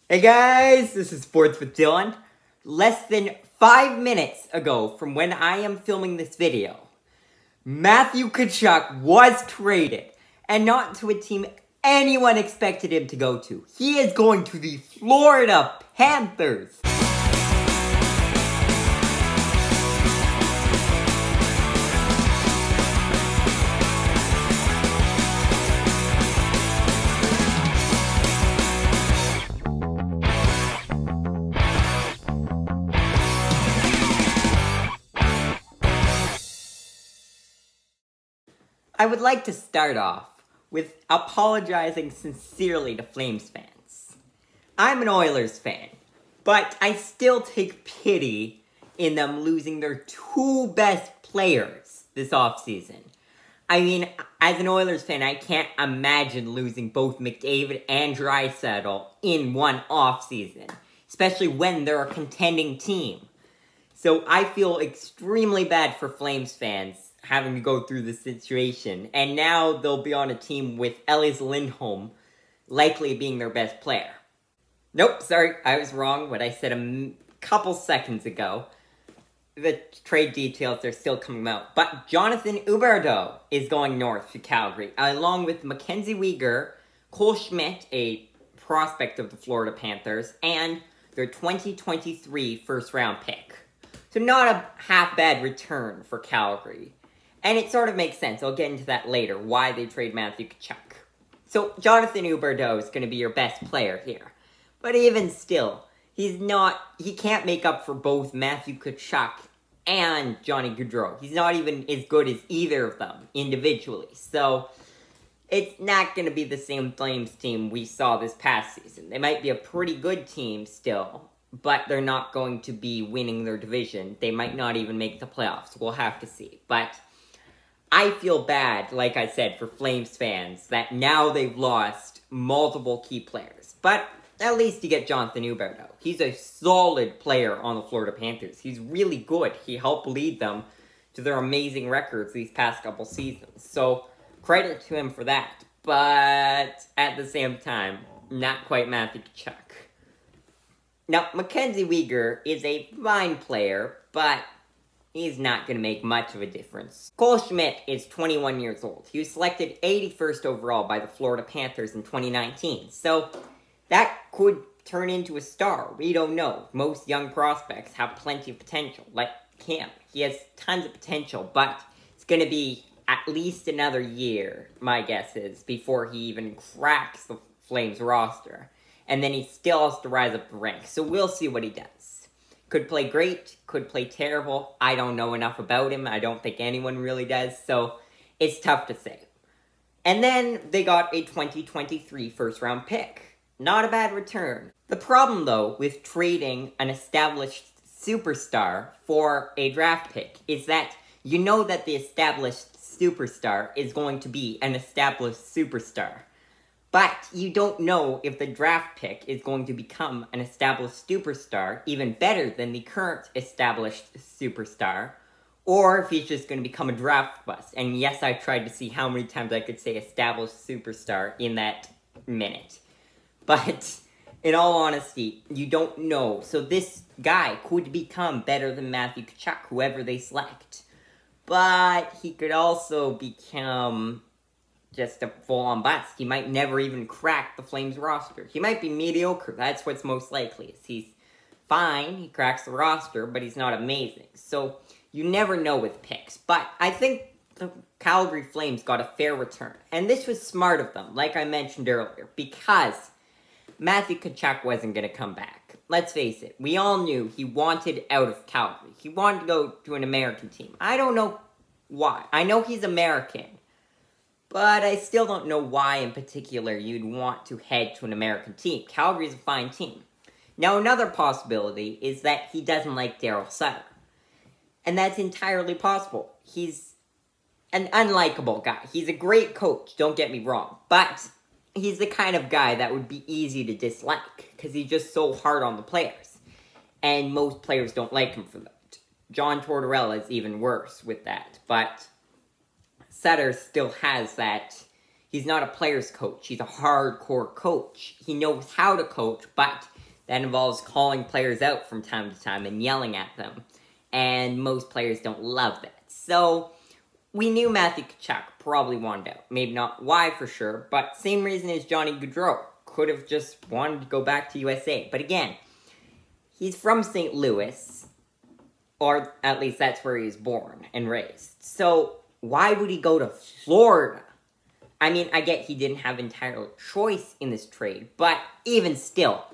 Hey guys, this is Sports with Dylan. Less than 5 minutes ago from when I am filming this video, Matthew Tkachuk was traded, and not to a team anyone expected him to go to. He is going to the Florida Panthers. I would like to start off with apologizing sincerely to Flames fans. I'm an Oilers fan, but I still take pity in them losing their two best players this offseason. I mean, as an Oilers fan, I can't imagine losing both McDavid and Draisaitl in one offseason, especially when they're a contending team. So I feel extremely bad for Flames fans having to go through this situation, and now they'll be on a team with Elias Lindholm likely being their best player. Nope, sorry, I was wrong. What I said a couple seconds ago. The trade details are still coming out, but Jonathan Huberdeau is going north to Calgary, along with Mackenzie Weegar, Cole Schmidt, a prospect of the Florida Panthers, and their 2023 first-round pick. So not a half-bad return for Calgary. And it sort of makes sense. I'll get into that later, why they trade Matthew Tkachuk. So Jonathan Huberdeau is going to be your best player here. But even still, he can't make up for both Matthew Tkachuk and Johnny Gaudreau. He's not even as good as either of them individually. So it's not going to be the same Flames team we saw this past season. They might be a pretty good team still, but they're not going to be winning their division. They might not even make the playoffs. We'll have to see. But I feel bad, like I said, for Flames fans that now they've lost multiple key players. But at least you get Jonathan Huberdeau. He's a solid player on the Florida Panthers. He's really good. He helped lead them to their amazing records these past couple seasons. So credit to him for that. But at the same time, not quite Matthew Tkachuk. Now, Mackenzie Weegar is a fine player, but he's not going to make much of a difference. Cole Schmidt is 21 years old. He was selected 81st overall by the Florida Panthers in 2019. So that could turn into a star. We don't know. Most young prospects have plenty of potential, like him. He has tons of potential, but it's going to be at least another year, my guess is, before he even cracks the Flames roster. And then he still has to rise up the ranks. So we'll see what he does. Could play great, could play terrible. I don't know enough about him. I don't think anyone really does. So it's tough to say. And then they got a 2023 first-round pick. Not a bad return. The problem, though, with trading an established superstar for a draft pick is that you know that the established superstar is going to be an established superstar. But you don't know if the draft pick is going to become an established superstar, even better than the current established superstar, or if he's just going to become a draft bust. And yes, I tried to see how many times I could say established superstar in that minute. But in all honesty, you don't know. So this guy could become better than Matthew Tkachuk, whoever they select. But he could also become just a full-on bust. He might never even crack the Flames roster. He might be mediocre. That's what's most likely. He's fine. He cracks the roster, but he's not amazing. So you never know with picks. But I think the Calgary Flames got a fair return. And this was smart of them, like I mentioned earlier, because Matthew Tkachuk wasn't going to come back. Let's face it. We all knew he wanted out of Calgary. He wanted to go to an American team. I don't know why. I know he's American. But I still don't know why in particular you'd want to head to an American team. Calgary's a fine team. Now another possibility is that he doesn't like Daryl Sutter. And that's entirely possible. He's an unlikable guy. He's a great coach, don't get me wrong. But he's the kind of guy that would be easy to dislike. Because he's just so hard on the players. And most players don't like him for that. John Tortorella is even worse with that. But Sutter still has that. He's not a player's coach. He's a hardcore coach. He knows how to coach, but That involves calling players out from time to time and yelling at them. And most players don't love that. So, we knew Matthew Tkachuk probably wanted out. Maybe not why for sure, but same reason as Johnny Gaudreau. Could have just wanted to go back to USA. But again, he's from St. Louis, or at least that's where he was born and raised. So, why would he go to Florida? I mean, I get he didn't have entire choice in this trade, but even still,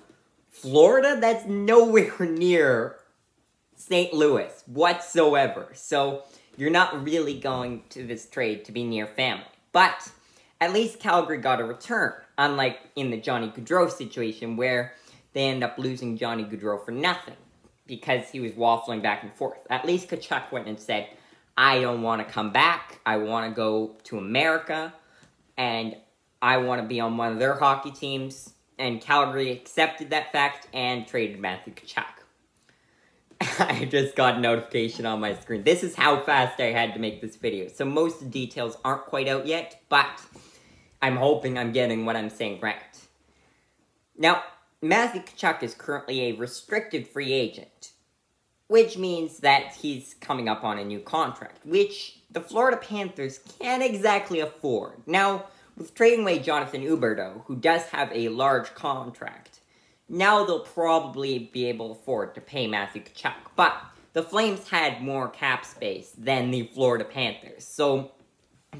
Florida, that's nowhere near St. Louis whatsoever. So, you're not really going to this trade to be near family. But, at least Calgary got a return, unlike in the Johnny Gaudreau situation where they end up losing Johnny Gaudreau for nothing because he was waffling back and forth. At least Tkachuk went and said, I don't want to come back, I want to go to America, and I want to be on one of their hockey teams. And Calgary accepted that fact and traded Matthew Tkachuk. I just got a notification on my screen. This is how fast I had to make this video. So most of the details aren't quite out yet, but I'm hoping I'm getting what I'm saying right. Now, Matthew Tkachuk is currently a restricted free agent, which means that he's coming up on a new contract, which the Florida Panthers can't exactly afford. Now, with trading away Jonathan Huberdeau, who does have a large contract, now they'll probably be able to afford to pay Matthew Tkachuk. But the Flames had more cap space than the Florida Panthers, so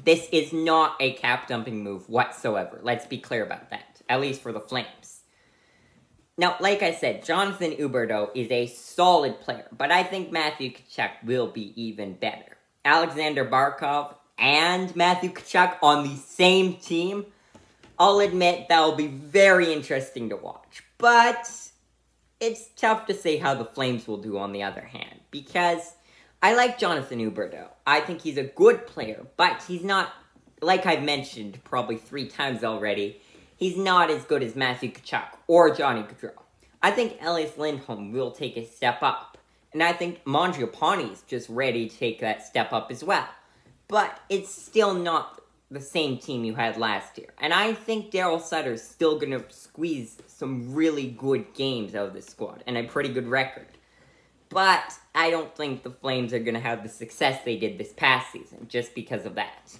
this is not a cap-dumping move whatsoever. Let's be clear about that, at least for the Flames. Now, like I said, Jonathan Huberdeau is a solid player, but I think Matthew Tkachuk will be even better. Alexander Barkov and Matthew Tkachuk on the same team, I'll admit that will be very interesting to watch. But it's tough to say how the Flames will do on the other hand, because I like Jonathan Huberdeau. I think he's a good player, but he's not, like I've mentioned probably 3 times already, he's not as good as Matthew Tkachuk or Johnny Gaudreau. I think Elias Lindholm will take a step up, and I think Mangiapane's just ready to take that step up as well. But it's still not the same team you had last year. And I think Daryl Sutter's still going to squeeze some really good games out of this squad, and a pretty good record. But I don't think the Flames are going to have the success they did this past season, just because of that.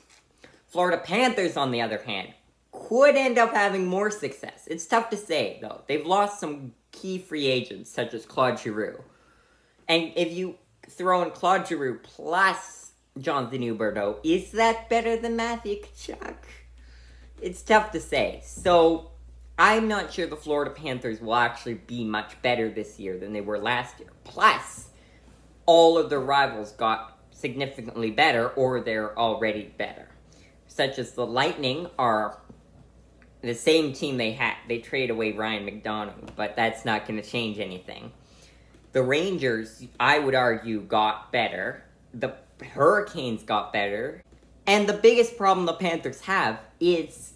Florida Panthers, on the other hand, could end up having more success. It's tough to say, though. They've lost some key free agents, such as Claude Giroux. And if you throw in Claude Giroux plus Jonathan Huberdeau, is that better than Matthew Tkachuk? It's tough to say. So, I'm not sure the Florida Panthers will actually be much better this year than they were last year. Plus, all of their rivals got significantly better, or they're already better. Such as the Lightning are the same team they had. They traded away Ryan McDonagh, but that's not going to change anything. The Rangers, I would argue, got better. The Hurricanes got better. And the biggest problem the Panthers have is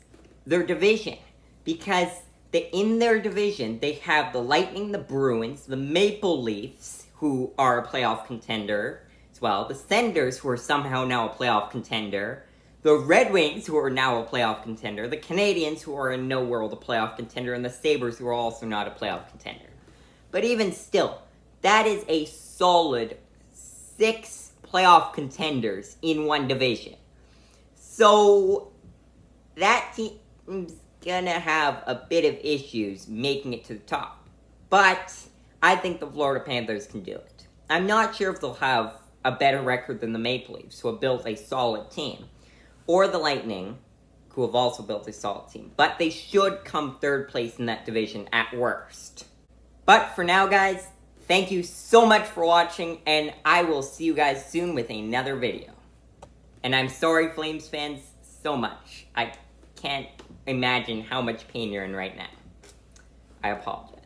their division. Because in their division, they have the Lightning, the Bruins, the Maple Leafs, who are a playoff contender as well, the Senders, who are somehow now a playoff contender, the Red Wings, who are now a playoff contender, the Canadiens, who are in no world a playoff contender, and the Sabres, who are also not a playoff contender. But even still, that is a solid 6 playoff contenders in one division. So, that team's gonna have a bit of issues making it to the top. But, I think the Florida Panthers can do it. I'm not sure if they'll have a better record than the Maple Leafs, who have built a solid team, or the Lightning, who have also built a solid team. But they should come 3rd place in that division at worst. But for now, guys, thank you so much for watching, and I will see you guys soon with another video. And I'm sorry, Flames fans, so much. I can't imagine how much pain you're in right now. I apologize.